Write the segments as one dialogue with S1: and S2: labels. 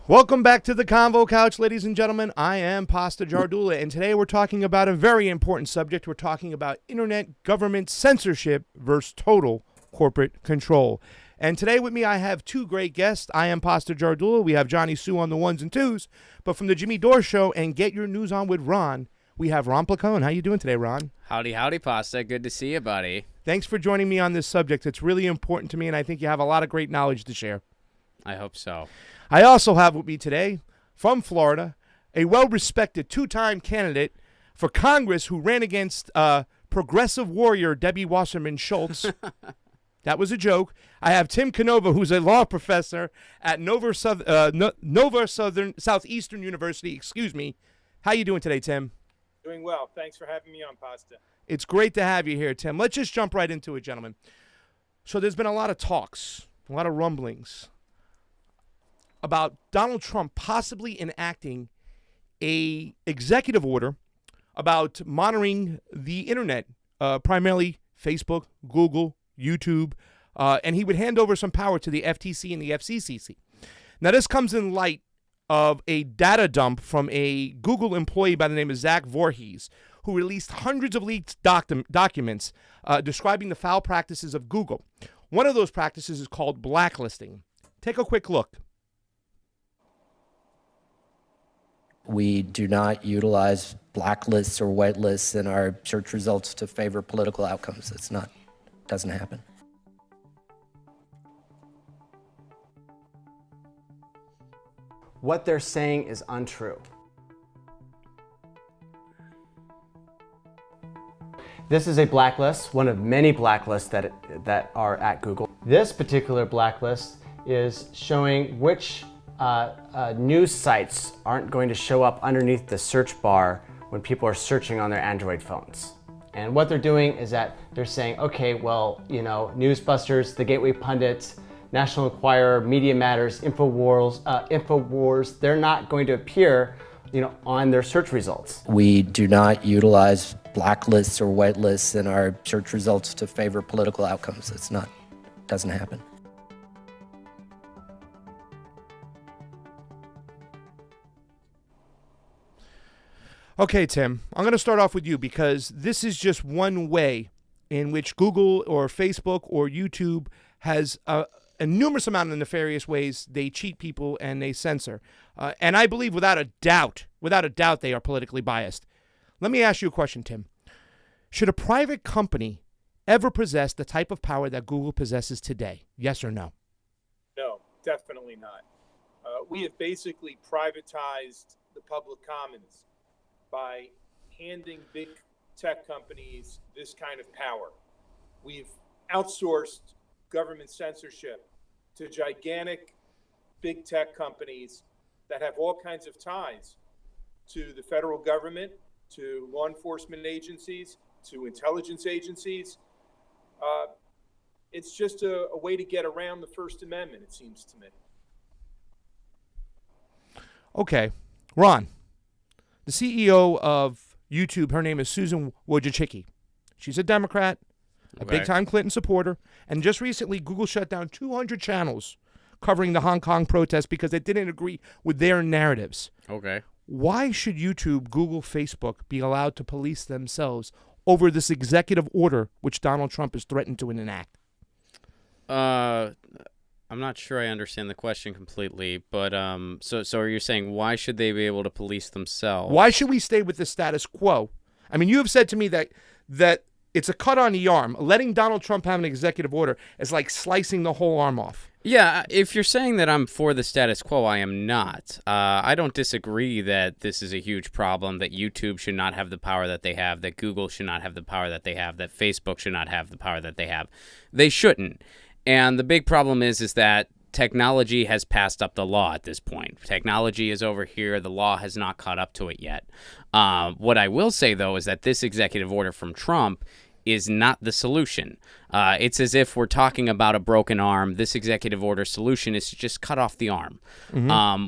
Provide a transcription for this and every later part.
S1: Welcome back to the Convo Couch, ladies and gentlemen. I am Pasta Jardula, and today we're talking about a very important subject. We're talking about internet government censorship versus total corporate control. And today with me, I have two great guests. I am Pasta Jardula. We have Johnny Sue on the ones and twos. But from the Jimmy Dore Show and Get Your News On with Ron, we have Ron Placone. How you doing today, Ron?
S2: Howdy, Pasta. Good to see you, buddy.
S1: Thanks for joining me on this subject. It's really important to me, and I think you have a lot of great knowledge to share.
S2: I hope so.
S1: I also have with me today, from Florida, a well-respected two-time candidate for Congress who ran against progressive warrior Debbie Wasserman Schultz. That was a joke. I have Tim Canova, who's a law professor at Nova Southeastern University. Excuse me. How you doing today, Tim?
S3: Doing well. Thanks for having me on, Pasta.
S1: It's great to have you here, Tim. Let's just jump right into it, gentlemen. So there's been a lot of talks, a lot of rumblings about Donald Trump possibly enacting a executive order about monitoring the internet, primarily Facebook, Google, YouTube, and he would hand over some power to the FTC and the FCC. Now, this comes in light of a data dump from a Google employee by the name of Zach Voorhees, who released hundreds of leaked documents describing the foul practices of Google. One of those practices is called blacklisting. Take a quick look.
S4: We do not utilize blacklists or whitelists in our search results to favor political outcomes. Doesn't happen.
S5: What they're saying is untrue. This is a blacklist, one of many blacklists that are at Google. This particular blacklist is showing which news sites aren't going to show up underneath the search bar when people are searching on their Android phones. And what they're doing is that they're saying, okay, well, Newsbusters, The Gateway Pundit, National Enquirer, Media Matters, Infowars, they're not going to appear, on their search results.
S4: We do not utilize blacklists or whitelists in our search results to favor political outcomes. Doesn't happen.
S1: Okay, Tim, I'm going to start off with you because this is just one way in which Google or Facebook or YouTube has a numerous amount of nefarious ways they cheat people and they censor. And I believe without a doubt, they are politically biased. Let me ask you a question, Tim. Should a private company ever possess the type of power that Google possesses today? Yes or no?
S3: No, definitely not. We have basically privatized the public commons by handing big tech companies this kind of power. We've outsourced government censorship to gigantic big tech companies that have all kinds of ties to the federal government, to law enforcement agencies, to intelligence agencies. It's just a way to get around the First Amendment, it seems to me.
S1: Okay. Ron, the CEO of YouTube, her name is Susan Wojcicki. She's a Democrat, a big-time Clinton supporter, and just recently Google shut down 200 channels covering the Hong Kong protests because they didn't agree with their narratives.
S2: Okay.
S1: Why should YouTube, Google, Facebook be allowed to police themselves over this executive order which Donald Trump has threatened to enact?
S2: I'm not sure I understand the question completely, but so are you saying why should they be able to police themselves?
S1: Why should we stay with the status quo? I mean, you have said to me that it's a cut on the arm. Letting Donald Trump have an executive order is like slicing the whole arm off.
S2: Yeah, if you're saying that I'm for the status quo, I am not. I don't disagree that this is a huge problem, that YouTube should not have the power that they have, that Google should not have the power that they have, that Facebook should not have the power that they have. They shouldn't. And the big problem is that technology has passed up the law at this point. Technology is over here. The law has not caught up to it yet. What I will say, though, is that this executive order from Trump is not the solution. It's as if we're talking about a broken arm. This executive order solution is to just cut off the arm.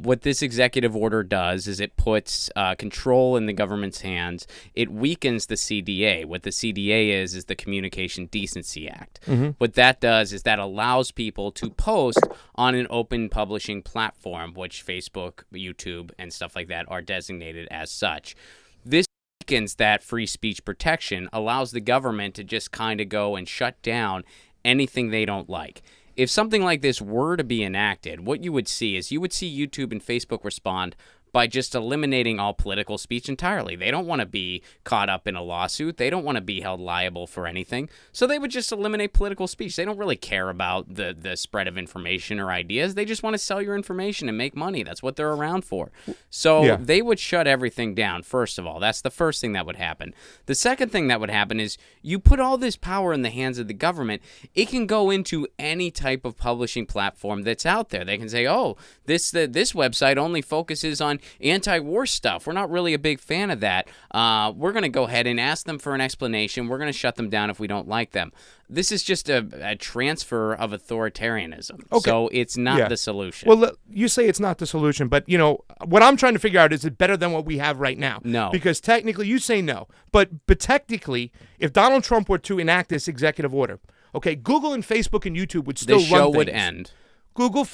S2: What this executive order does is it puts control in the government's hands. It weakens the CDA. What the CDA is the Communication Decency Act. What that does is that allows people to post on an open publishing platform, which Facebook, YouTube, and stuff like that are designated as such. This weakens that free speech protection, allows the government to just kind of go and shut down anything they don't like. If something like this were to be enacted, what you would see is you would see YouTube and Facebook respond by just eliminating all political speech entirely. They don't want to be caught up in a lawsuit. They don't want to be held liable for anything. So they would just eliminate political speech. They don't really care about the spread of information or ideas. They just want to sell your information and make money. That's what they're around for. So they would shut everything down, first of all. That's the first thing that would happen. The second thing that would happen is you put all this power in the hands of the government. It can go into any type of publishing platform that's out there. They can say, oh, this website only focuses on anti-war stuff. We're not really a big fan of that. We're going to go ahead and ask them for an explanation. We're going to shut them down if we don't like them. This is just a transfer of authoritarianism. Okay. So it's not the solution.
S1: Well, you say it's not the solution, but, you know, what I'm trying to figure out is it better than what we have right now?
S2: No.
S1: Because technically, you say no. But technically, if Donald Trump were to enact this executive order, okay, Google and Facebook and YouTube would still run things.
S2: The show would end.
S1: Google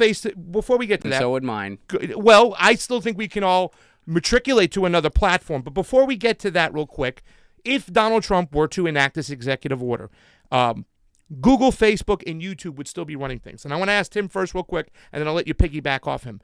S1: before we get to that.
S2: So would mine.
S1: Well, I still think we can all matriculate to another platform. But before we get to that real quick, if Donald Trump were to enact this executive order, Google, Facebook, and YouTube would still be running things. And I want to ask Tim first real quick, and then I'll let you piggyback off him.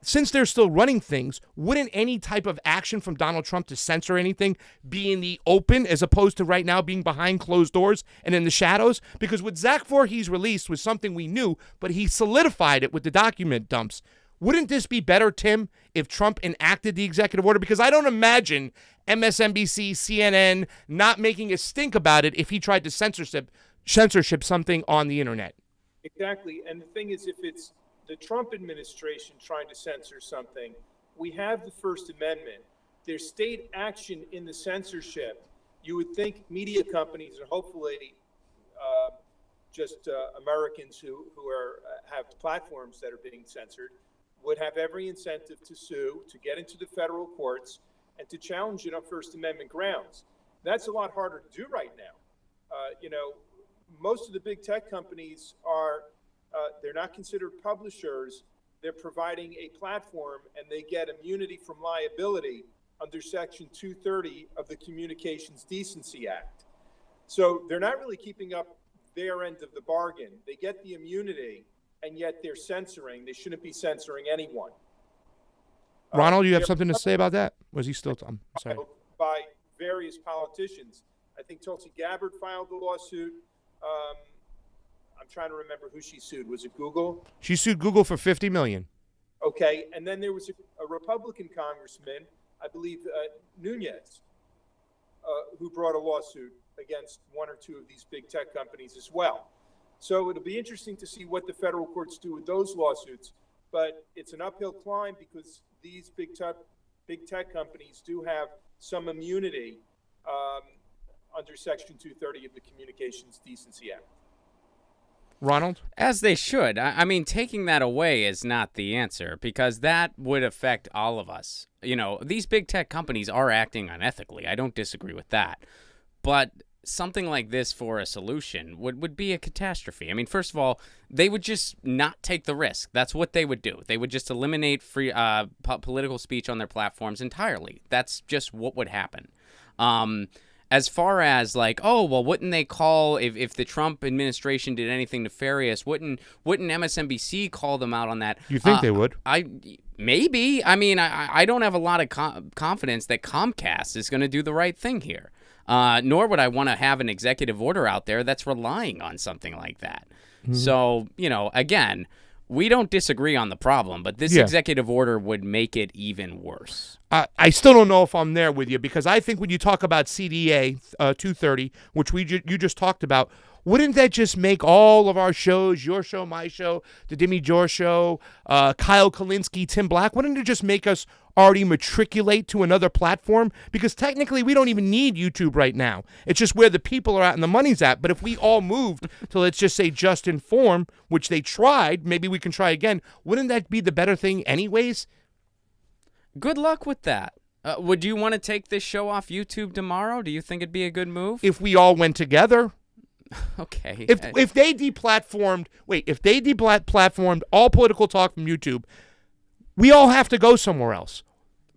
S1: Since they're still running things, wouldn't any type of action from Donald Trump to censor anything be in the open as opposed to right now being behind closed doors and in the shadows? Because what Zach Voorhees released was something we knew, but he solidified it with the document dumps. Wouldn't this be better, Tim, if Trump enacted the executive order? Because I don't imagine MSNBC, CNN not making a stink about it if he tried to censorship something on the internet.
S3: Exactly. And the thing is, if it's the Trump administration trying to censor something, we have the First Amendment. There's state action in the censorship. You would think media companies, and hopefully just Americans who have platforms that are being censored, would have every incentive to sue, to get into the federal courts, and to challenge it on First Amendment grounds. That's a lot harder to do right now. Most of the big tech companies are they're not considered publishers. They're providing a platform, and they get immunity from liability under Section 230 of the Communications Decency Act. So they're not really keeping up their end of the bargain. They get the immunity, and yet they're censoring. They shouldn't be censoring anyone.
S1: Ronald, you have something to say about that? Was he still? I'm sorry.
S3: By various politicians. I think Tulsi Gabbard filed the lawsuit. I'm trying to remember who she sued. Was it Google?
S1: She sued Google for $50 million.
S3: Okay, and then there was a Republican congressman, I believe Nunez, who brought a lawsuit against one or two of these big tech companies as well. So it'll be interesting to see what the federal courts do with those lawsuits. But it's an uphill climb because these big tech companies do have some immunity under Section 230 of the Communications Decency Act.
S1: Ronald?
S2: As they should. I mean, taking that away is not the answer because that would affect all of us. You know, these big tech companies are acting unethically. I don't disagree with that. But something like this for a solution would be a catastrophe. I mean, first of all, they would just not take the risk. That's what they would do. They would just eliminate free political speech on their platforms entirely. That's just what would happen. As far as like, oh, well, wouldn't they call, if the Trump administration did anything nefarious, wouldn't MSNBC call them out on that?
S1: You think they would?
S2: Maybe. I mean, I don't have a lot of confidence that Comcast is going to do the right thing here. Nor would I want to have an executive order out there that's relying on something like that. Mm-hmm. So, you know, again, we don't disagree on the problem, but this executive order would make it even worse.
S1: I still don't know if I'm there with you because I think when you talk about CDA 230, which you just talked about, wouldn't that just make all of our shows, your show, my show, the Demi Jor show, Kyle Kalinske, Tim Black, wouldn't it just make us already matriculate to another platform? Because technically we don't even need YouTube right now. It's just where the people are at and the money's at. But if we all moved to, let's just say, Just Inform, which they tried, maybe we can try again, wouldn't that be the better thing anyways?
S2: Good luck with that. Would you want to take this show off YouTube tomorrow? Do you think it'd be a good move?
S1: If we all went together.
S2: Okay.
S1: If they deplatformed all political talk from YouTube, we all have to go somewhere else.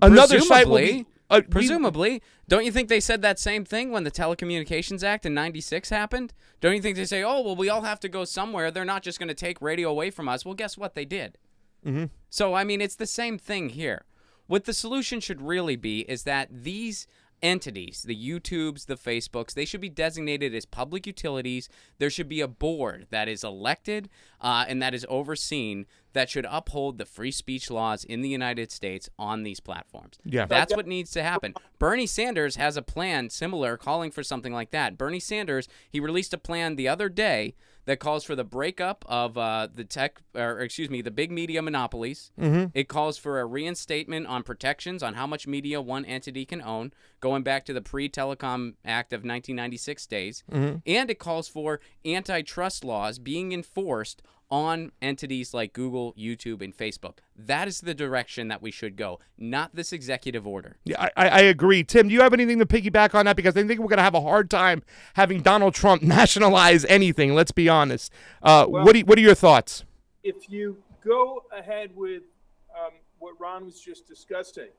S1: Another site will be...
S2: presumably. Don't you think they said that same thing when the Telecommunications Act in 96 happened? Don't you think they say, oh, well, we all have to go somewhere. They're not just going to take radio away from us. Well, guess what? They did.
S1: Mm-hmm.
S2: So, I mean, it's the same thing here. What the solution should really be is that these entities, the YouTubes, the Facebooks, they should be designated as public utilities. There should be a board that is elected and that is overseen that should uphold the free speech laws in the United States on these platforms.
S1: Yeah.
S2: That's what needs to happen. Bernie Sanders has a plan similar, calling for something like that. Bernie Sanders, he released a plan the other day that calls for the breakup of the big media monopolies.
S1: Mm-hmm.
S2: It calls for a reinstatement on protections on how much media one entity can own, going back to the pre-Telecom Act of 1996 days.
S1: Mm-hmm.
S2: And it calls for antitrust laws being enforced on entities like Google, YouTube, and Facebook. That is the direction that we should go, not this executive order.
S1: Yeah, I agree. Tim, do you have anything to piggyback on that? Because I think we're going to have a hard time having Donald Trump nationalize anything, let's be honest. What are your thoughts?
S3: If you go ahead with what Ron was just discussing,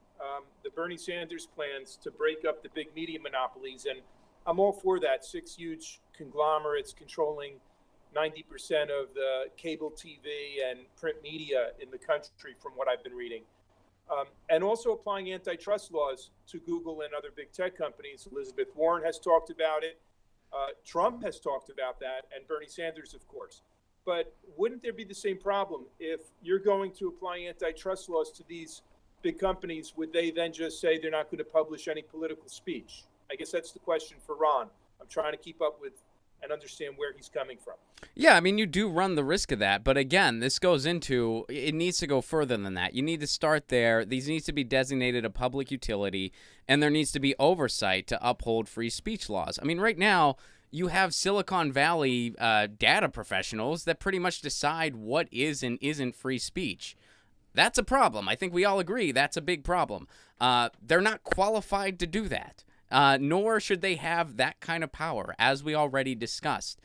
S3: the Bernie Sanders plans to break up the big media monopolies, and I'm all for that. 6 huge conglomerates controlling 90% of the cable TV and print media in the country, from what I've been reading. And also applying antitrust laws to Google and other big tech companies. Elizabeth Warren has talked about it. Trump has talked about that, and Bernie Sanders, of course. But wouldn't there be the same problem if you're going to apply antitrust laws to these big companies? Would they then just say they're not going to publish any political speech? I guess that's the question for Ron. I'm trying to keep up with and understand where he's coming from.
S2: Yeah, I mean, you do run the risk of that. But again, this goes into, it needs to go further than that. You need to start there. These needs to be designated a public utility, and there needs to be oversight to uphold free speech laws. I mean, right now, you have Silicon Valley data professionals that pretty much decide what is and isn't free speech. That's a problem. I think we all agree that's a big problem. They're not qualified to do that. Nor should they have that kind of power, as we already discussed.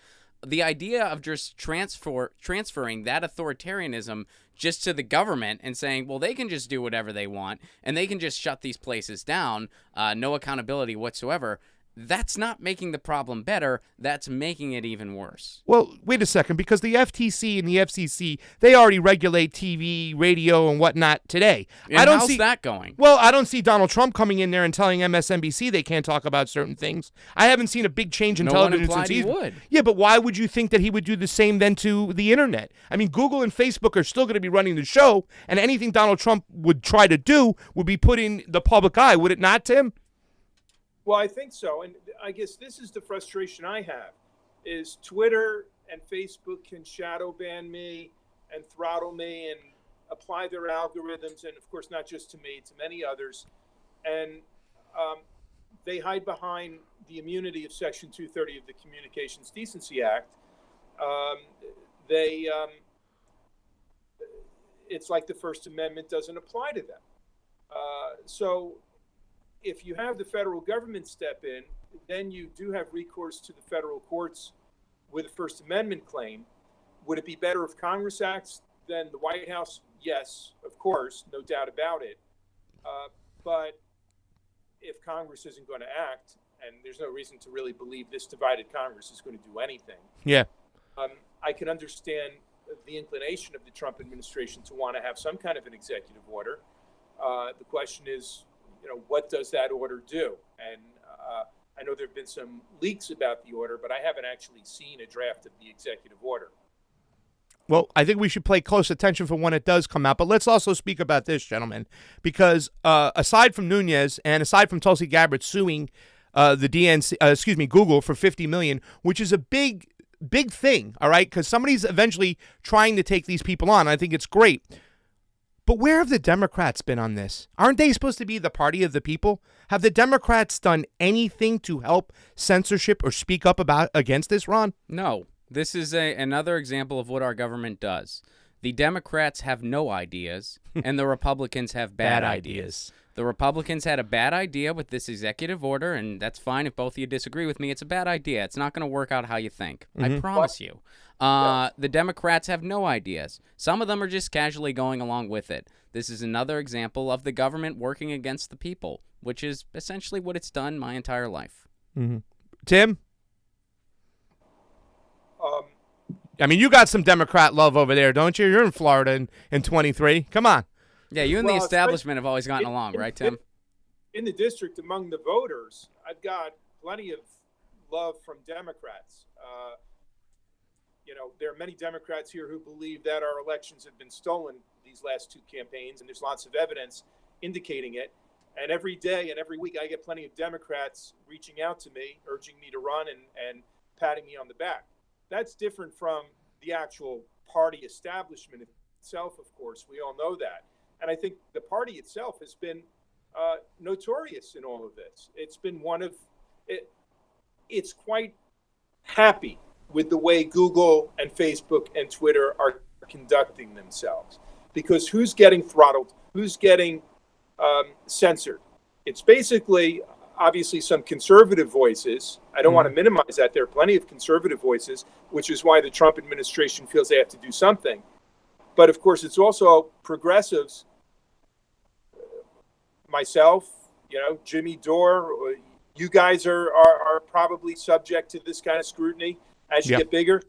S2: The idea of just transferring that authoritarianism just to the government and saying, well, they can just do whatever they want and they can just shut these places down, no accountability whatsoever, that's not making the problem better. That's making it even worse.
S1: Well, wait a second, because the FTC and the FCC, they already regulate TV, radio, and whatnot today.
S2: And
S1: I don't
S2: how's
S1: see
S2: that going?
S1: Well, I don't see Donald Trump coming in there and telling MSNBC they can't talk about certain things. I haven't seen a big change in television since
S2: he would.
S1: Yeah, but why would you think that he would do the same then to the internet? I mean, Google and Facebook are still going to be running the show, and anything Donald Trump would try to do would be put in the public eye, would it not, Tim?
S3: Well, I think so. And I guess this is the frustration I have, is Twitter and Facebook can shadow ban me and throttle me and apply their algorithms. And of course, not just to me, to many others. And they hide behind the immunity of Section 230 of the Communications Decency Act. It's like the First Amendment doesn't apply to them. So if you have the federal government step in, then you do have recourse to the federal courts with a First Amendment claim. Would it be better if Congress acts than the White House? Yes, of course, no doubt about it. But if Congress isn't going to act, and there's no reason to really believe this divided Congress is going to do anything.
S1: Yeah.
S3: I can understand the inclination of the Trump administration to want to have some kind of an executive order. The question is, what does that order do? And I know there have been some leaks about the order, but I haven't actually seen a draft of the executive order.
S1: Well, I think we should pay close attention for when it does come out. But let's also speak about this, gentlemen, because aside from Nunes and aside from Tulsi Gabbard suing the Google for $50 million, which is a big big thing, all right, because somebody's eventually trying to take these people on. I think it's great. But where have the Democrats been on this? Aren't they supposed to be the party of the people? Have the Democrats done anything to help censorship or speak up against this, Ron?
S2: No. This is another example of what our government does. The Democrats have no ideas, and the Republicans have bad ideas. The Republicans had a bad idea with this executive order, and that's fine if both of you disagree with me. It's a bad idea. It's not going to work out how you think. I promise you. The Democrats have no ideas. Some of them are just casually going along with it. This is another example of the government working against the people, which is essentially what it's done my entire life.
S1: Tim? I mean, you got some Democrat love over there, don't you? You're in Florida in 23. Come on.
S2: Yeah, you and the establishment have always gotten along, right, Tim?
S3: In the district, among the voters, I've got plenty of love from Democrats. There are many Democrats here who believe that our elections have been stolen these last two campaigns, and there's lots of evidence indicating it. And every day and every week, I get plenty of Democrats reaching out to me, urging me to run and patting me on the back. That's different from the actual party establishment itself, of course. We all know that. And I think the party itself has been notorious in all of this. It's been it's quite happy with the way Google and Facebook and Twitter are conducting themselves. Because who's getting throttled? Who's getting censored? It's basically, obviously, some conservative voices. I don't want to minimize that. There are plenty of conservative voices, which is why the Trump administration feels they have to do something. But, of course, it's also progressives, myself, Jimmy Dore. You guys are probably subject to this kind of scrutiny as you get bigger.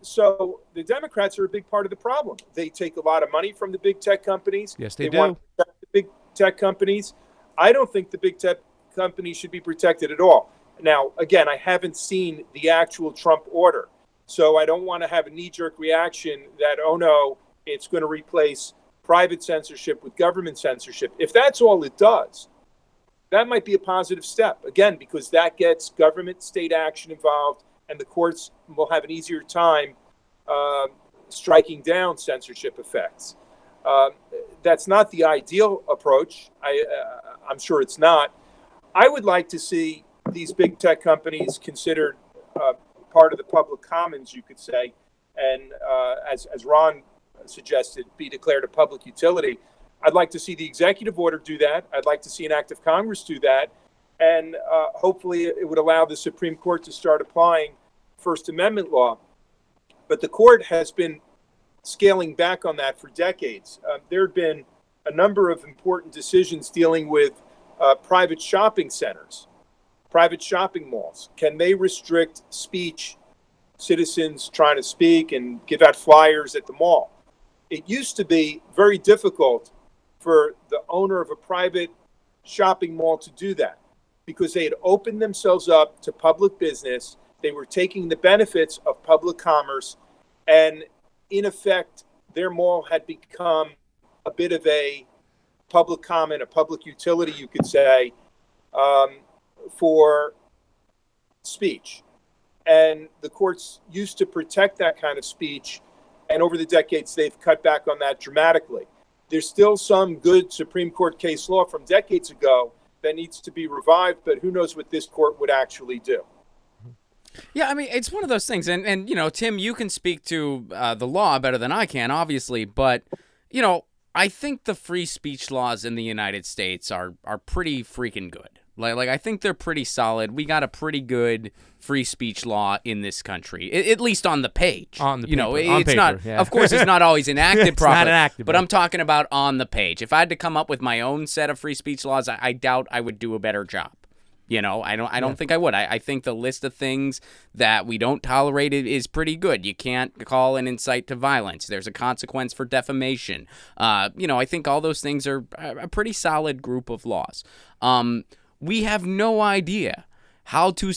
S3: So the Democrats are a big part of the problem. They take a lot of money from the big tech companies.
S1: Yes, they do.
S3: Want to protect the big tech companies. I don't think the big tech companies should be protected at all. Now, again, I haven't seen the actual Trump order, so I don't want to have a knee-jerk reaction that, oh, no, it's going to replace private censorship with government censorship. If that's all it does, that might be a positive step, again, because that gets government state action involved, and the courts will have an easier time striking down censorship effects. That's not the ideal approach. I'm sure it's not. I would like to see these big tech companies considered part of the public commons, you could say, and as Ron suggested, be declared a public utility. I'd like to see the executive order do that. I'd like to see an act of Congress do that. And hopefully it would allow the Supreme Court to start applying First Amendment law. But the court has been scaling back on that for decades. There have been a number of important decisions dealing with private shopping centers, private shopping malls. Can they restrict speech, citizens trying to speak and give out flyers at the mall? It used to be very difficult for the owner of a private shopping mall to do that because they had opened themselves up to public business. They were taking the benefits of public commerce, and in effect, their mall had become a bit of a public common, a public utility, you could say, for speech. And the courts used to protect that kind of speech, and over the decades, they've cut back on that dramatically. There's still some good Supreme Court case law from decades ago that needs to be revived, but who knows what this court would actually do.
S2: Yeah, I mean, it's one of those things. And Tim, you can speak to the law better than I can, obviously. But, I think the free speech laws in the United States are pretty freaking good. Like I think they're pretty solid. We got a pretty good free speech law in this country, at least on the page.
S1: On the paper.
S2: It's
S1: on paper,
S2: not.
S1: yeah.
S2: Of course, it's not always enacted properly.
S1: Not enacted,
S2: but I'm talking about on the page. If I had to come up with my own set of free speech laws, I doubt I would do a better job. I don't think I would. I think the list of things that we don't tolerate is pretty good. You can't call and incite to violence. There's a consequence for defamation. I think all those things are a pretty solid group of laws. We have no idea how to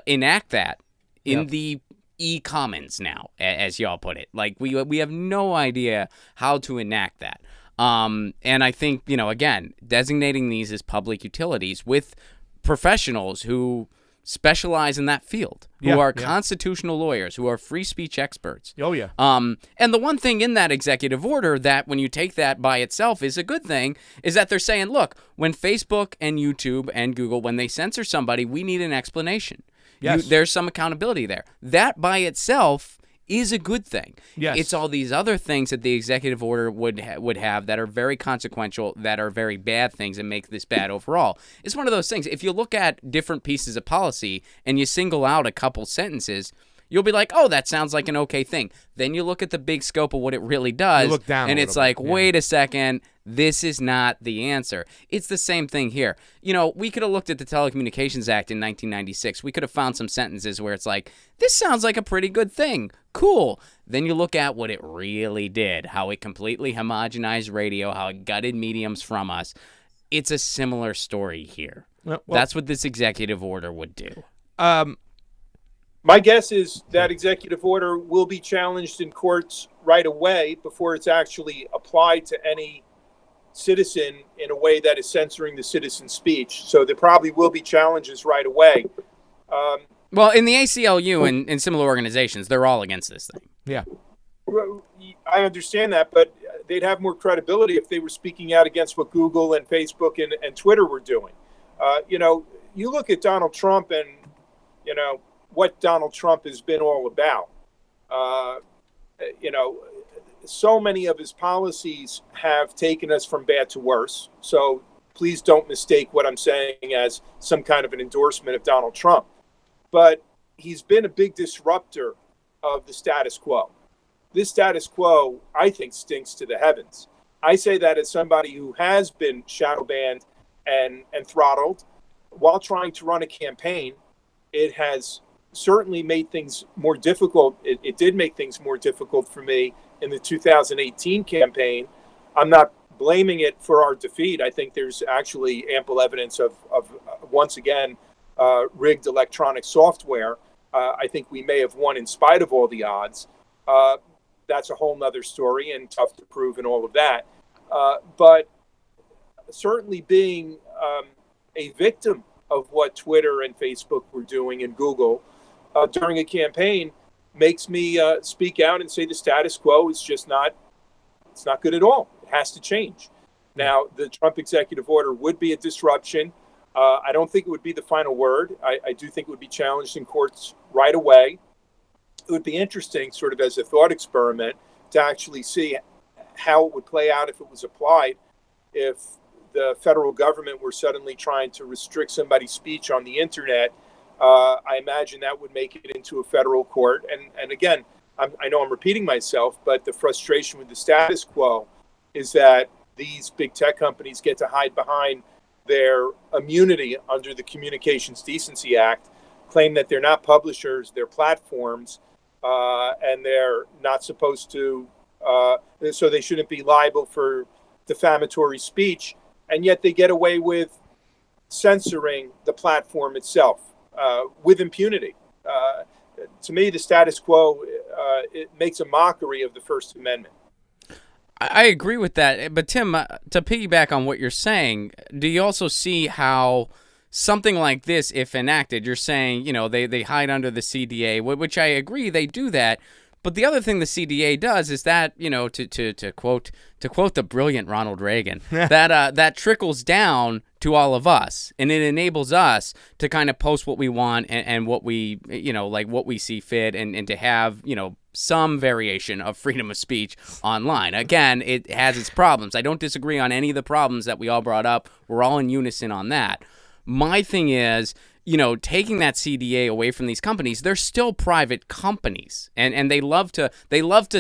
S2: enact that in the e-commons now, as y'all put it. Like we have no idea how to enact that. And I think, again, designating these as public utilities with professionals who specialize in that field, who
S1: Yeah,
S2: are
S1: yeah.
S2: constitutional lawyers, who are free speech experts.
S1: Oh, yeah.
S2: And the one thing in that executive order that, when you take that by itself, is a good thing, is that they're saying, look, when Facebook and YouTube and Google, when they censor somebody, we need an explanation.
S1: Yes.
S2: There's some accountability there. That by itself is a good thing.
S1: Yes.
S2: It's all these other things that the executive order would have that are very consequential, that are very bad things and make this bad overall. It's one of those things. If you look at different pieces of policy and you single out a couple sentences, you'll be like, oh, that sounds like an okay thing. Then you look at the big scope of what it really does,
S1: You look down
S2: and
S1: a
S2: it's
S1: little
S2: like,
S1: bit, yeah.
S2: wait a second, this is not the answer. It's the same thing here. You know, we could have looked at the Telecommunications Act in 1996. We could have found some sentences where it's like, this sounds like a pretty good thing. Cool. Then you look at what it really did, how it completely homogenized radio, how it gutted mediums from us. It's a similar story here.
S1: Well,
S2: That's what this executive order would do.
S3: My guess is that executive order will be challenged in courts right away before it's actually applied to any citizen in a way that is censoring the citizen's speech. So there probably will be challenges right away.
S2: Well, in the ACLU and in similar organizations, they're all against this thing.
S1: Yeah.
S3: I understand that, but they'd have more credibility if they were speaking out against what Google and Facebook and Twitter were doing. You know, you look at Donald Trump and, you know, what Donald Trump has been all about. You know, so many of his policies have taken us from bad to worse. So please don't mistake what I'm saying as some kind of an endorsement of Donald Trump. But he's been a big disruptor of the status quo. This status quo, I think, stinks to the heavens. I say that as somebody who has been shadow banned and throttled while trying to run a campaign. It has certainly made things more difficult. It did make things more difficult for me in the 2018 campaign. I'm not blaming it for our defeat. I think there's actually ample evidence of once again, rigged electronic software. I think we may have won in spite of all the odds. That's a whole nother story and tough to prove and all of that. But certainly being a victim of what Twitter and Facebook were doing and Google during a campaign makes me speak out and say the status quo is just it's not good at all. It has to change. Now, the Trump executive order would be a disruption. I don't think it would be the final word. I do think it would be challenged in courts right away. It would be interesting, sort of as a thought experiment, to actually see how it would play out if it was applied, if the federal government were suddenly trying to restrict somebody's speech on the internet. I imagine that would make it into a federal court. And again, I know I'm repeating myself, but the frustration with the status quo is that these big tech companies get to hide behind their immunity under the Communications Decency Act, claim that they're not publishers, they're platforms, and they're not supposed to, so they shouldn't be liable for defamatory speech, and yet they get away with censoring the platform itself with impunity. To me, the status quo, it makes a mockery of the First Amendment.
S2: I agree with that. But Tim, to piggyback on what you're saying, do you also see how something like this, if enacted, you're saying, you know, they hide under the CDA, which I agree they do that. But the other thing the CDA does is that, you know, to quote the brilliant Ronald Reagan, that trickles down to all of us, and it enables us to kind of post what we want and what we, you know, like what we see fit, and to have, you know, some variation of freedom of speech online. Again, it has its problems. I don't disagree on any of the problems that we all brought up. We're all in unison on that. My thing is, you know, taking that CDA away from these companies, they're still private companies, and they love to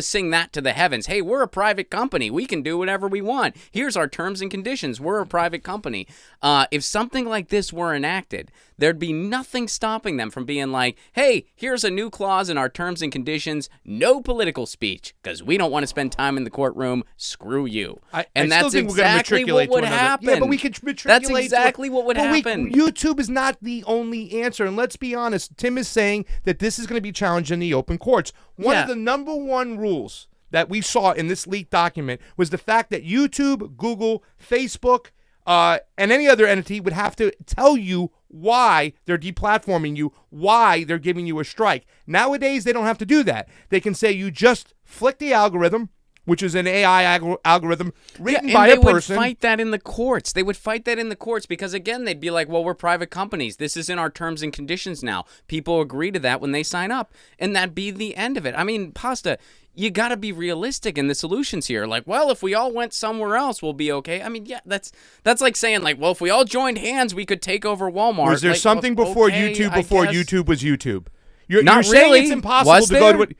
S2: sing that to the heavens. Hey, we're a private company. We can do whatever we want. Here's our terms and conditions. We're a private company. If something like this were enacted, there'd be nothing stopping them from being like, hey, here's a new clause in our terms and conditions, no political speech, because we don't want to spend time in the courtroom. Screw you.
S1: And that's exactly what would happen. Yeah, but we could matriculate.
S2: That's exactly what would happen.
S1: YouTube is not the only answer. And let's be honest, Tim is saying that this is going to be challenged in the open courts. One of the number one rules that we saw in this leaked document was the fact that YouTube, Google, Facebook, and any other entity would have to tell you why they're deplatforming you, why they're giving you a strike. Nowadays, they don't have to do that. They can say you just flick the algorithm, which is an AI algorithm written by a person.
S2: And they would fight that in the courts. They would fight that in the courts because, again, they'd be like, well, we're private companies. This is in our terms and conditions now. People agree to that when they sign up, and that'd be the end of it. I mean, Pasta, you got to be realistic in the solutions here. Like, well, if we all went somewhere else, we'll be okay. I mean, yeah, that's like saying, like, well, if we all joined hands, we could take over Walmart.
S1: Was there
S2: like,
S1: something before
S2: okay,
S1: YouTube,
S2: I
S1: before
S2: guess.
S1: YouTube was YouTube?
S2: Not
S1: you're saying
S2: really.
S1: it's impossible
S2: Was
S1: to
S2: there?
S1: go to it.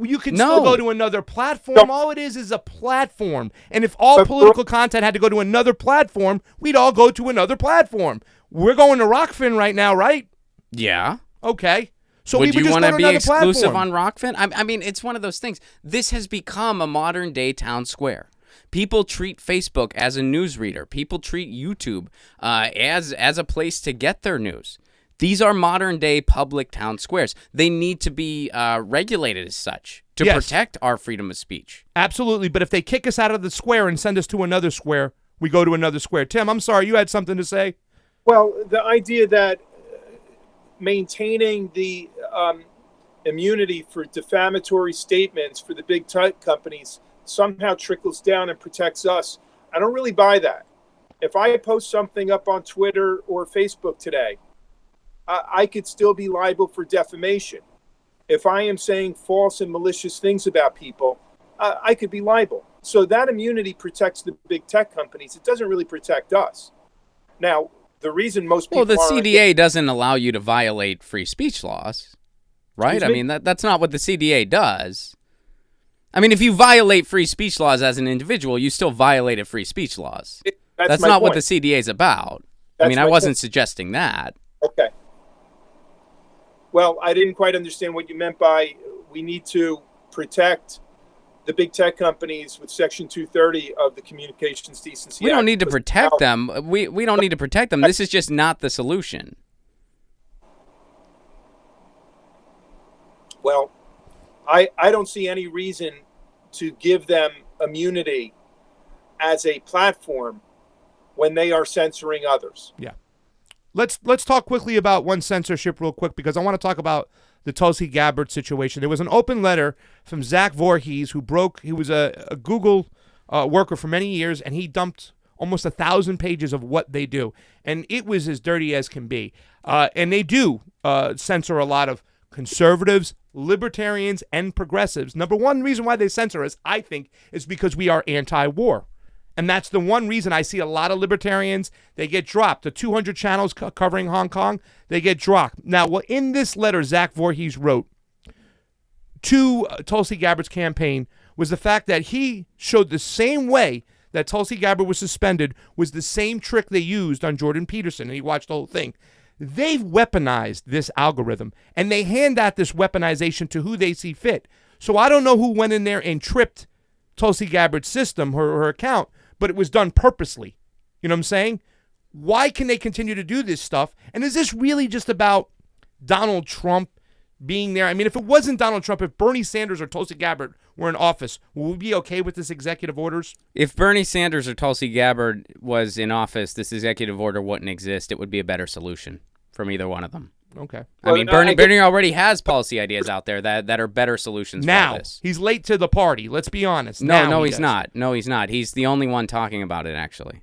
S1: You can still go to another platform. All it is a platform. And if all political content had to go to another platform, we'd all go to another platform. We're going to Rockfin right now, right?
S2: Yeah.
S1: Okay. So
S2: would
S1: we would
S2: you
S1: just
S2: want
S1: go
S2: to
S1: to
S2: be
S1: another
S2: exclusive
S1: platform.
S2: on Rockfin? I mean, it's one of those things. This has become a modern day town square. People treat Facebook as a news reader. People treat YouTube as a place to get their news. These are modern day public town squares. They need to be regulated as such to protect our freedom of speech.
S1: Absolutely. But if they kick us out of the square and send us to another square, we go to another square. Tim, I'm sorry, you had something to say?
S3: Well, the idea that maintaining the immunity for defamatory statements for the big tech companies somehow trickles down and protects us, I don't really buy that. If I post something up on Twitter or Facebook today, I could still be liable for defamation. If I am saying false and malicious things about people, I could be liable. So that immunity protects the big tech companies. It doesn't really protect us. Now, the reason most people
S2: the CDA doesn't allow you to violate free speech laws, right? I mean, that's not what the CDA does. I mean, if you violate free speech laws as an individual, you still violated free speech laws. That's not what the CDA is about. I mean, I wasn't suggesting that.
S3: Okay. Well, I didn't quite understand what you meant by we need to protect the big tech companies with Section 230 of the Communications Decency Act.
S2: We don't need to protect them. We don't need to protect them. This is just not the solution.
S3: Well, I don't see any reason to give them immunity as a platform when they are censoring others.
S1: Yeah. Let's talk quickly about one censorship real quick because I want to talk about the Tulsi Gabbard situation. There was an open letter from Zach Voorhees he was a Google worker for many years, and he dumped almost 1,000 pages of what they do. And it was as dirty as can be. And they do censor a lot of conservatives, libertarians, and progressives. Number one reason why they censor us, I think, is because we are anti-war. And that's the one reason I see a lot of libertarians, they get dropped. The 200 channels covering Hong Kong, they get dropped. Now, in this letter Zach Voorhees wrote to Tulsi Gabbard's campaign was the fact that he showed the same way that Tulsi Gabbard was suspended was the same trick they used on Jordan Peterson, and he watched the whole thing. They've weaponized this algorithm, and they hand out this weaponization to who they see fit. So I don't know who went in there and tripped Tulsi Gabbard's system, her account, but it was done purposely. You know what I'm saying? Why can they continue to do this stuff? And is this really just about Donald Trump being there? I mean, if it wasn't Donald Trump, if Bernie Sanders or Tulsi Gabbard were in office, would we be okay with this executive orders?
S2: If Bernie Sanders or Tulsi Gabbard was in office, this executive order wouldn't exist. It would be a better solution from either one of them.
S1: Okay.
S2: I mean, Bernie already has policy ideas out there that are better solutions
S1: now,
S2: for this.
S1: He's late to the party. Let's be honest.
S2: No, he's not. No, he's not. He's the only one talking about it, actually.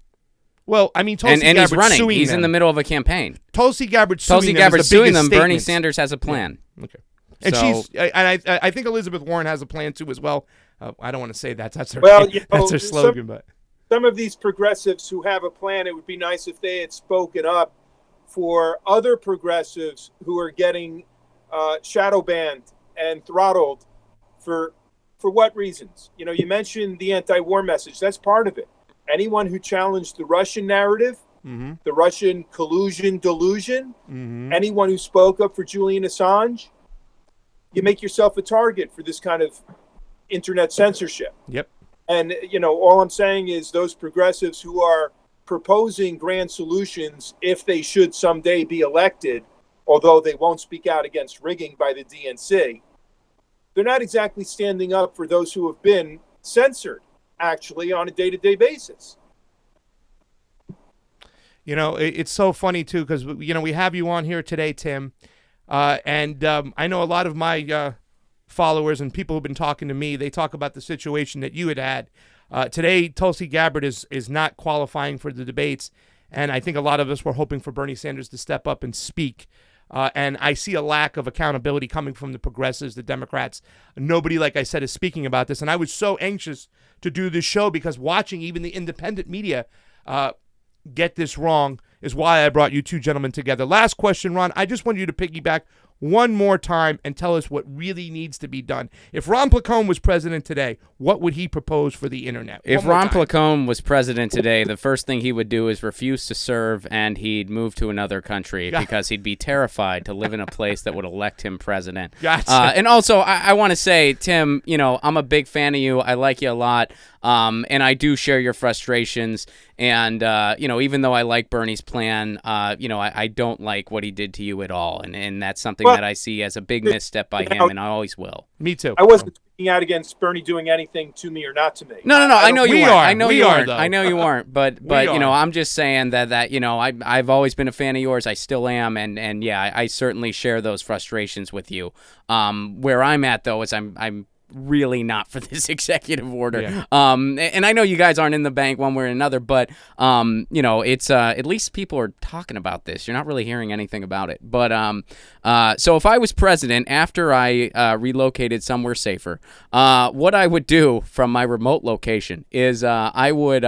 S1: Well, I mean, Tulsi
S2: and
S1: Gabbard's
S2: he's running.
S1: suing
S2: He's
S1: them.
S2: in the middle of a campaign.
S1: Tulsi Gabbard's suing
S2: Tulsi
S1: them.
S2: Gabbard's suing them. Bernie Sanders has a plan.
S1: Yeah. Okay. And
S2: So-
S1: I think Elizabeth Warren has a plan too as well. I don't want to say that. That's her.
S3: Well,
S1: that's her slogan. But
S3: some of these progressives who have a plan, it would be nice if they had spoken up for other progressives who are getting shadow banned and throttled for what reasons? You know, you mentioned the anti-war message. That's part of it. Anyone who challenged the Russian narrative, the Russian collusion delusion, anyone who spoke up for Julian Assange, you make yourself a target for this kind of internet censorship.
S1: Yep.
S3: And, you know, all I'm saying is those progressives who are proposing grand solutions, if they should someday be elected, although they won't speak out against rigging by the DNC, they're not exactly standing up for those who have been censored, actually, on a day-to-day basis.
S1: You know, it's so funny too because you know we have you on here today, Tim, and I know a lot of my followers and people who've been talking to me. They talk about the situation that you had. Today, Tulsi Gabbard is not qualifying for the debates, and I think a lot of us were hoping for Bernie Sanders to step up and speak. And I see a lack of accountability coming from the progressives, the Democrats. Nobody, like I said, is speaking about this. And I was so anxious to do this show because watching even the independent media get this wrong is why I brought you two gentlemen together. Last question, Ron. I just want you to piggyback one more time and tell us what really needs to be done. If Ron Placone was president today, what would he propose for the internet?
S2: If Ron Placone was president today, the first thing he would do is refuse to serve, and he'd move to another country because he'd be terrified to live in a place that would elect him president.
S1: Gotcha.
S2: And also, I want to say, Tim, you know, I'm a big fan of you. I like you a lot. And I do share your frustrations. And, you know, even though I like Bernie's plan, you know, I don't like what he did to you at all. And that's something that I see as a big misstep by him, and I always will.
S1: Me too.
S3: I wasn't speaking out against Bernie doing anything to me or not to me.
S2: No. I know you weren't. I know you weren't.
S1: Though.
S2: I know you weren't. But you know, I'm just saying that you know, I've always been a fan of yours. I still am. And yeah, I certainly share those frustrations with you. Where I'm at, though, is I'm really not for this executive order.
S1: Yeah.
S2: And I know you guys aren't in the bank one way or another, but you know, it's at least people are talking about this. You're not really hearing anything about it. But so if I was president after I relocated somewhere safer, what I would do from my remote location is I would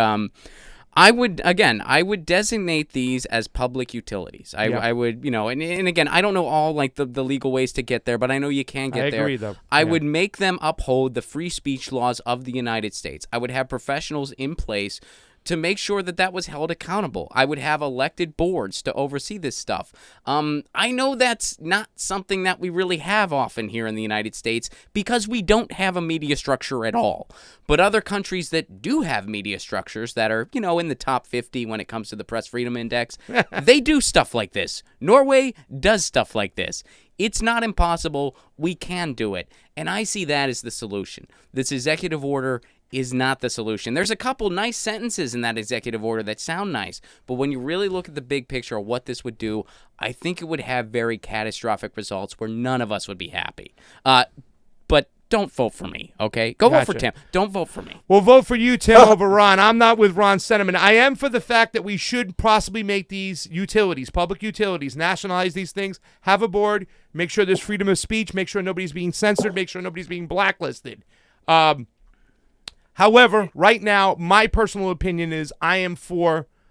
S2: designate these as public utilities. I would, you know, and again, I don't know all like the legal ways to get there, but I know you can get there.
S1: I agree, though.
S2: I would make them uphold the free speech laws of the United States. I would have professionals in place to make sure that was held accountable. I would have elected boards to oversee this stuff. I know that's not something that we really have often here in the United States because we don't have a media structure at all. But other countries that do have media structures that are, you know, in the top 50 when it comes to the Press Freedom Index, they do stuff like this. Norway does stuff like this. It's not impossible. We can do it. And I see that as the solution. This executive order is not the solution. There's a couple nice sentences in that executive order that sound nice, but when you really look at the big picture of what this would do, I think it would have very catastrophic results where none of us would be happy. But don't vote for me, okay? Go vote for Tim. Don't vote for me.
S1: We'll vote for you, Tim, over Ron. I'm not with Ron's sentiment. I am for the fact that we should possibly make these utilities, public utilities, nationalize these things, have a board, make sure there's freedom of speech, make sure nobody's being censored, make sure nobody's being blacklisted. However, right now, my personal opinion is I am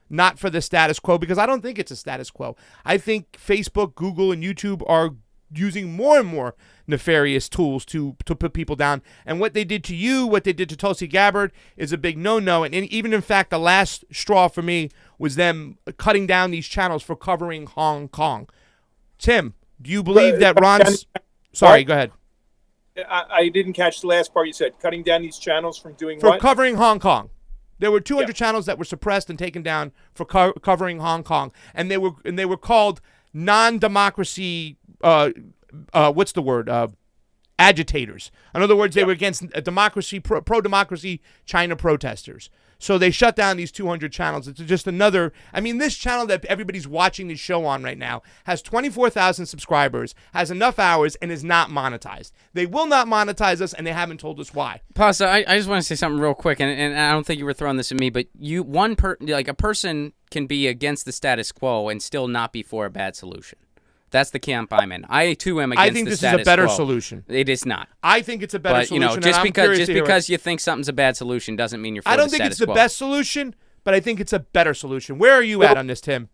S1: not for the status quo because I don't think it's a status quo. I think Facebook, Google, and YouTube are using more and more nefarious tools to put people down. And what they did to you, what they did to Tulsi Gabbard is a big no-no. And even, in fact, the last straw for me was them cutting down these channels for covering Hong Kong. Tim, do you believe that Ron's... Sorry, go ahead.
S3: I didn't catch the last part you said. Cutting down these channels from doing
S1: for
S3: what?
S1: For covering Hong Kong. There were 200 channels that were suppressed and taken down for covering Hong Kong, and they were called non-democracy. What's the word? Agitators. In other words, they were against democracy, pro-democracy China protesters. So they shut down these 200 channels. It's just another... I mean, this channel that everybody's watching this show on right now has 24,000 subscribers, has enough hours, and is not monetized. They will not monetize us, and they haven't told us why.
S2: Pasta, I just want to say something real quick, and I don't think you were throwing this at me, but a person can be against the status quo and still not be for a bad solution. That's the camp I'm in. I too am against the status quo.
S1: I think this is a better solution.
S2: It is not.
S1: I think it's a better solution.
S2: But you know, just because you think something's a bad solution doesn't mean you're for the status quo. I don't think it's the
S1: best solution, but I think it's a better solution. Where are you at on this, Tim?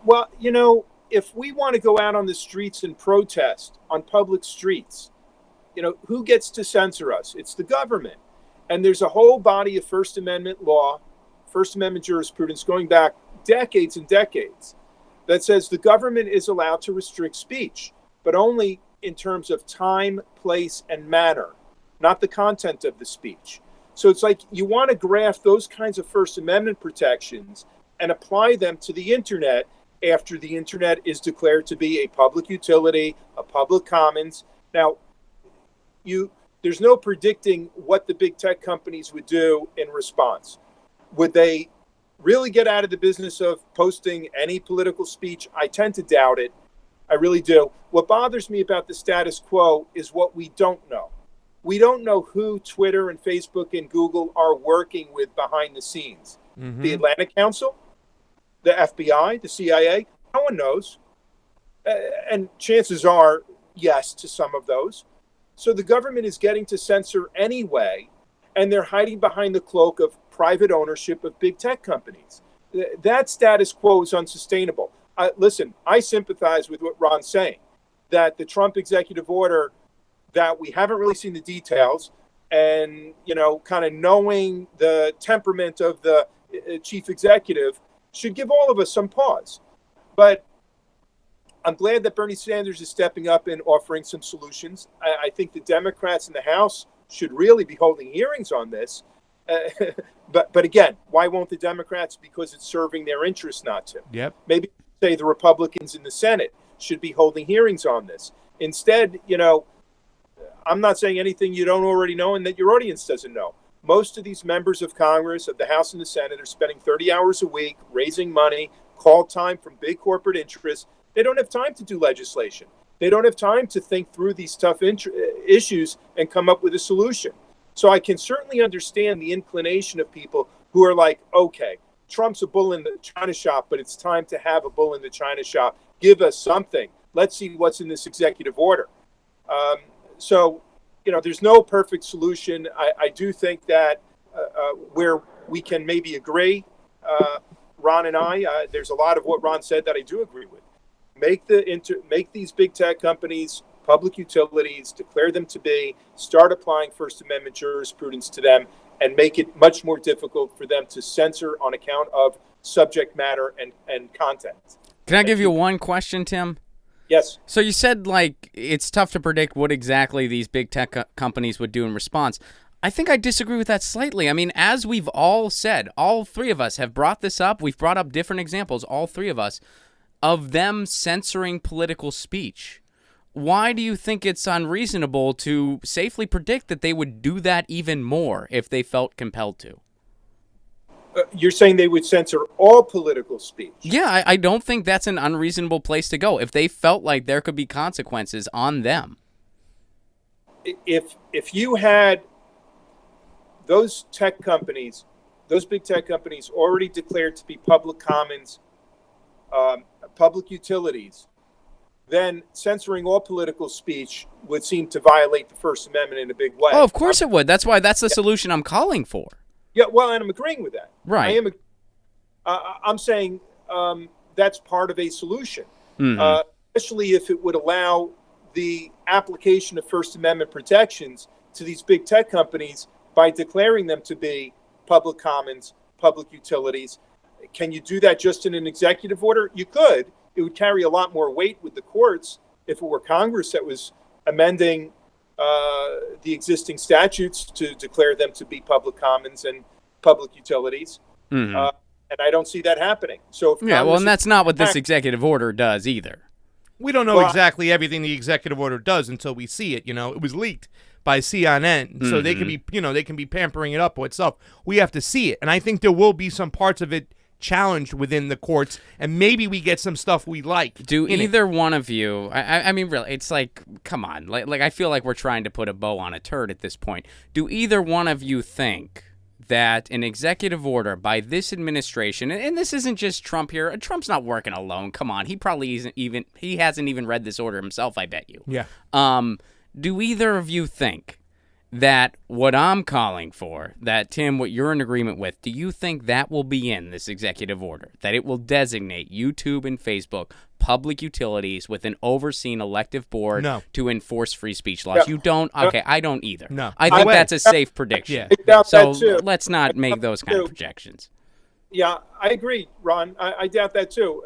S3: Well, you know, if we want to go out on the streets and protest on public streets, you know, who gets to censor us? It's the government. And there's a whole body of First Amendment law, First Amendment jurisprudence going back decades and decades that says the government is allowed to restrict speech, but only in terms of time, place, and manner, not the content of the speech. So it's like you want to graft those kinds of First Amendment protections and apply them to the internet after the internet is declared to be a public utility, a public commons. Now, there's no predicting what the big tech companies would do in response. Would they really get out of the business of posting any political speech. I tend to doubt it. I really do. What bothers me about the status quo is what we don't know. We don't know who Twitter and Facebook and Google are working with behind the scenes.
S1: Mm-hmm.
S3: The Atlantic Council, the FBI, the CIA, no one knows. And chances are, yes, to some of those. So the government is getting to censor anyway, and they're hiding behind the cloak of private ownership of big tech companies. That status quo is unsustainable. Listen, I sympathize with what Ron's saying, that the Trump executive order, that we haven't really seen the details, and, kind of knowing the temperament of the chief executive should give all of us some pause. But I'm glad that Bernie Sanders is stepping up and offering some solutions. I think the Democrats in the House should really be holding hearings on this. But again, why won't the Democrats? Because it's serving their interests not to.
S1: Yep.
S3: Maybe say the Republicans in the Senate should be holding hearings on this. Instead, I'm not saying anything you don't already know and that your audience doesn't know. Most of these members of Congress, of the House and the Senate, are spending 30 hours a week raising money, call time from big corporate interests. They don't have time to do legislation. They don't have time to think through these tough issues and come up with a solution. So I can certainly understand the inclination of people who are like, okay, Trump's a bull in the china shop, but it's time to have a bull in the china shop. Give us something. Let's see what's in this executive order. So, there's no perfect solution. I do think that where we can maybe agree, Ron and I, there's a lot of what Ron said that I do agree with. Make these big tech companies public utilities, declare them to be, start applying First Amendment jurisprudence to them, and make it much more difficult for them to censor on account of subject matter and content.
S2: Can I give you one question, Tim?
S3: Yes.
S2: So you said, it's tough to predict what exactly these big tech companies would do in response. I think I disagree with that slightly. I mean, as we've all said, all three of us have brought this up. We've brought up different examples, all three of us, of them censoring political speech. Why do you think it's unreasonable to safely predict that they would do that even more if they felt compelled to?
S3: You're saying they would censor all political speech?
S2: Yeah, I don't think that's an unreasonable place to go. If they felt like there could be consequences on them.
S3: If you had those tech companies, those big tech companies already declared to be public commons, public utilities, then censoring all political speech would seem to violate the First Amendment in a big way.
S2: Oh, of course it would. That's why that's the solution I'm calling for.
S3: Yeah, well, and I'm agreeing with that.
S2: Right.
S3: I'm saying that's part of a solution, especially if it would allow the application of First Amendment protections to these big tech companies by declaring them to be public commons, public utilities. Can you do that just in an executive order? You could. It would carry a lot more weight with the courts if it were Congress that was amending the existing statutes to declare them to be public commons and public utilities. And I don't see that happening. So if
S2: and that's not what this executive order does either.
S1: We don't know exactly everything the executive order does until we see it. It was leaked by CNN, so they can be, they can be pampering it up with stuff. We have to see it, and I think there will be some parts of it challenged within the courts, and maybe we get some stuff we like.
S2: Do either one of you? I mean, really, it's like, come on, like I feel like we're trying to put a bow on a turd at this point. Do either one of you think that an executive order by this administration, and this isn't just Trump here, Trump's not working alone, come on, he probably he hasn't even read this order himself, I bet you.
S1: Yeah.
S2: Do either of you think that what I'm calling for, that, Tim, what you're in agreement with, do you think that will be in this executive order, that it will designate YouTube and Facebook public utilities with an overseen elective board to enforce free speech laws? You don't? Okay, I don't either.
S1: No.
S2: I think that's a safe prediction.
S1: Yeah.
S2: So let's not make those kind of projections.
S3: Yeah, I agree, Ron. I doubt that too.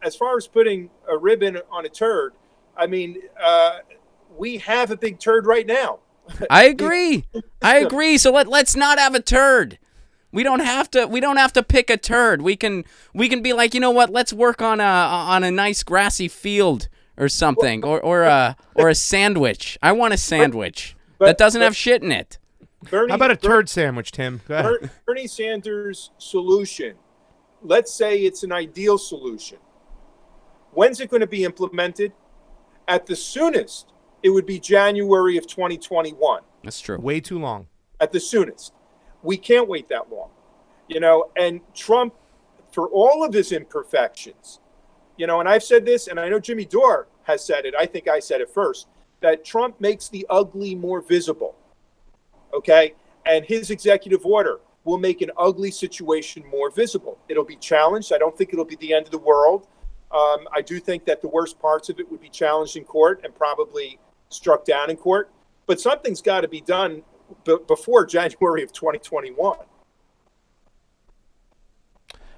S3: As far as putting a ribbon on a turd, I mean, we have a big turd right now.
S2: I agree. So let's not have a turd. We don't have to pick a turd. We can be like, you know what? Let's work on a nice grassy field or something, or a sandwich. I want a sandwich that doesn't have shit in it.
S3: Bernie,
S1: How about a turd sandwich, Tim? Go ahead.
S3: Bernie Sanders' solution, let's say it's an ideal solution. When's it going to be implemented? At the soonest, it would be January of 2021.
S2: That's true.
S1: Way too long.
S3: At the soonest. We can't wait that long. And Trump, for all of his imperfections, and I've said this, and I know Jimmy Dore has said it, I think I said it first, that Trump makes the ugly more visible. Okay? And his executive order will make an ugly situation more visible. It'll be challenged. I don't think it'll be the end of the world. I do think that the worst parts of it would be challenged in court and probably struck down in court. But something's got to be done before January of 2021.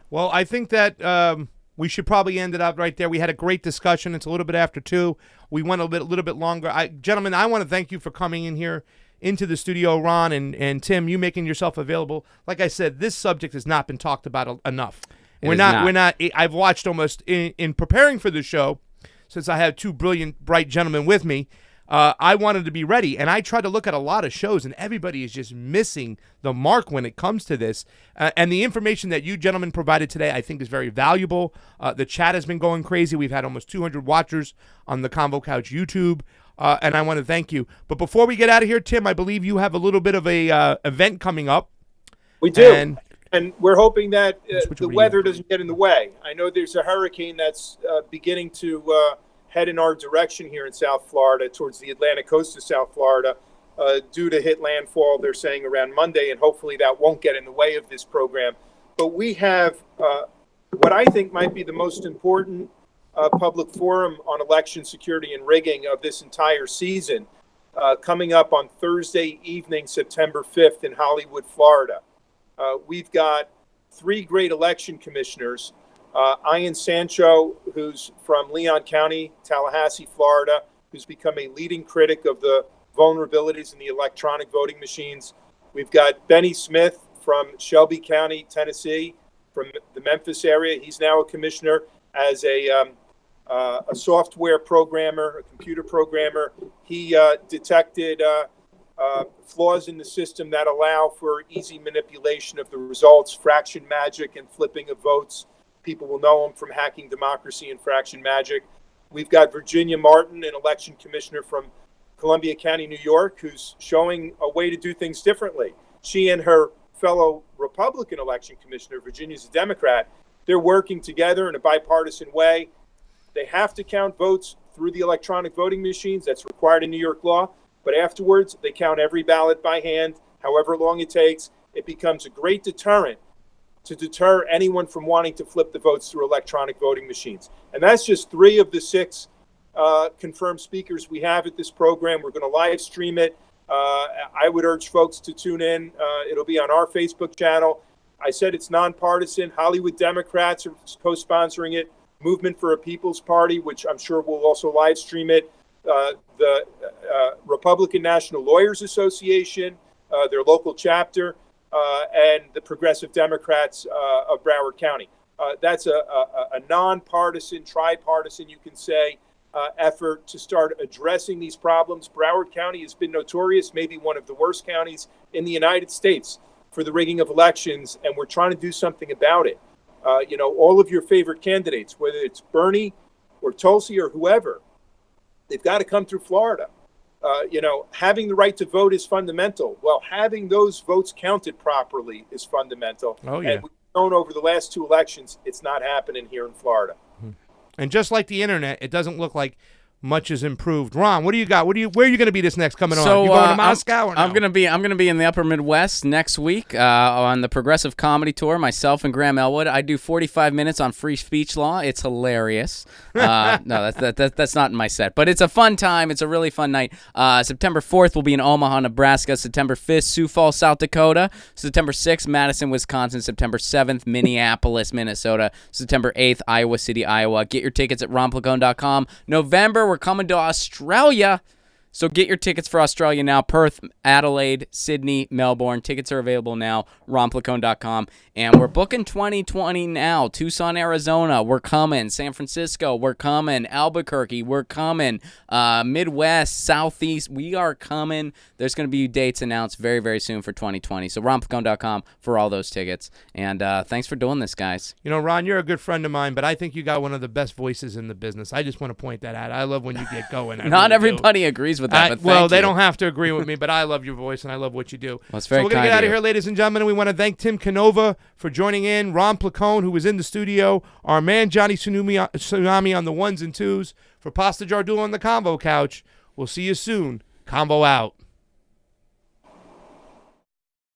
S1: Well, I think that we should probably end it out right there. We had a great discussion. It's a little bit after 2. We went a little bit longer. Gentlemen, I want to thank you for coming in here into the studio, Ron and Tim, you making yourself available. Like I said, this subject has not been talked about enough. We're not. I've watched almost in preparing for the show, since I have two brilliant, bright gentlemen with me. I wanted to be ready, and I tried to look at a lot of shows, and everybody is just missing the mark when it comes to this. And the information that you gentlemen provided today, I think, is very valuable. The chat has been going crazy. We've had almost 200 watchers on the Convo Couch YouTube, and I want to thank you. But before we get out of here, Tim, I believe you have a little bit of a event coming up.
S3: We do. And we're hoping that the weather doesn't get in the way. I know there's a hurricane that's beginning to head in our direction here in South Florida, towards the Atlantic coast of South Florida, due to hit landfall, they're saying, around Monday, and hopefully that won't get in the way of this program. But we have what I think might be the most important public forum on election security and rigging of this entire season, coming up on Thursday evening, September 5th in Hollywood, Florida. We've got 3 great election commissioners. Ian Sancho, who's from Leon County, Tallahassee, Florida, who's become a leading critic of the vulnerabilities in the electronic voting machines. We've got Benny Smith from Shelby County, Tennessee, from the Memphis area. He's now a commissioner as a software programmer, a computer programmer. He detected flaws in the system that allow for easy manipulation of the results, fraction magic and flipping of votes. People will know him from Hacking Democracy and Fraction Magic. We've got Virginia Martin, an election commissioner from Columbia County, New York, who's showing a way to do things differently. She and her fellow Republican election commissioner, Virginia's a Democrat, they're working together in a bipartisan way. They have to count votes through the electronic voting machines. That's required in New York law. But afterwards, they count every ballot by hand, however long it takes. It becomes a great deterrent to deter anyone from wanting to flip the votes through electronic voting machines. And that's just 3 of the 6 confirmed speakers we have at this program. We're going to live stream it. I would urge folks to tune in. It'll be on our Facebook channel. I said it's nonpartisan. Hollywood Democrats are co-sponsoring it. Movement for a People's Party, which I'm sure will also live stream it. The Republican National Lawyers Association, their local chapter, and the Progressive Democrats of Broward County. That's a nonpartisan, tripartisan, you can say, effort to start addressing these problems. Broward County has been notorious, maybe one of the worst counties in the United States for the rigging of elections, and we're trying to do something about it. All of your favorite candidates, whether it's Bernie or Tulsi or whoever, they've got to come through Florida. Having the right to vote is fundamental. Well, having those votes counted properly is fundamental.
S1: Oh, yeah.
S3: And we've known over the last 2 elections, it's not happening here in Florida.
S1: And just like the internet, it doesn't look like much has improved. Ron, what do you got? Where are you going to be this next coming on? You going to Moscow or no?
S2: I'm going to be in the Upper Midwest next week on the Progressive Comedy Tour. Myself and Graham Elwood. I do 45 minutes on free speech law. It's hilarious. No, that's not in my set, but it's a fun time. It's a really fun night. September 4th we'll be in Omaha, Nebraska. September 5th, Sioux Falls, South Dakota. September 6th, Madison, Wisconsin. September 7th, Minneapolis, Minnesota. September 8th, Iowa City, Iowa. Get your tickets at ronplacone.com. November, we're coming to Australia. So get your tickets for Australia now. Perth, Adelaide, Sydney, Melbourne. Tickets are available now. romplacone.com. And we're booking 2020 now. Tucson, Arizona, we're coming. San Francisco, we're coming. Albuquerque, we're coming. Midwest, Southeast, we are coming. There's going to be dates announced very, very soon for 2020. So romplacone.com for all those tickets. And thanks for doing this, guys.
S1: You know, Ron, you're a good friend of mine, but I think you got one of the best voices in the business. I just want to point that out. I love when you get going.
S2: Not everybody agrees with that, but
S1: well, they
S2: you.
S1: don't have to agree with me, but I love your voice and I love what you do.
S2: Well, it's very
S1: so we're going to
S2: kind
S1: get out
S2: of
S1: of
S2: you.
S1: here, ladies and gentlemen. We want to thank Tim Canova for joining in, Ron Placone, who was in the studio, our man Johnny Tsunami on the ones and twos, for Pasta Jardula on the Convo couch. We'll see you soon. Convo out.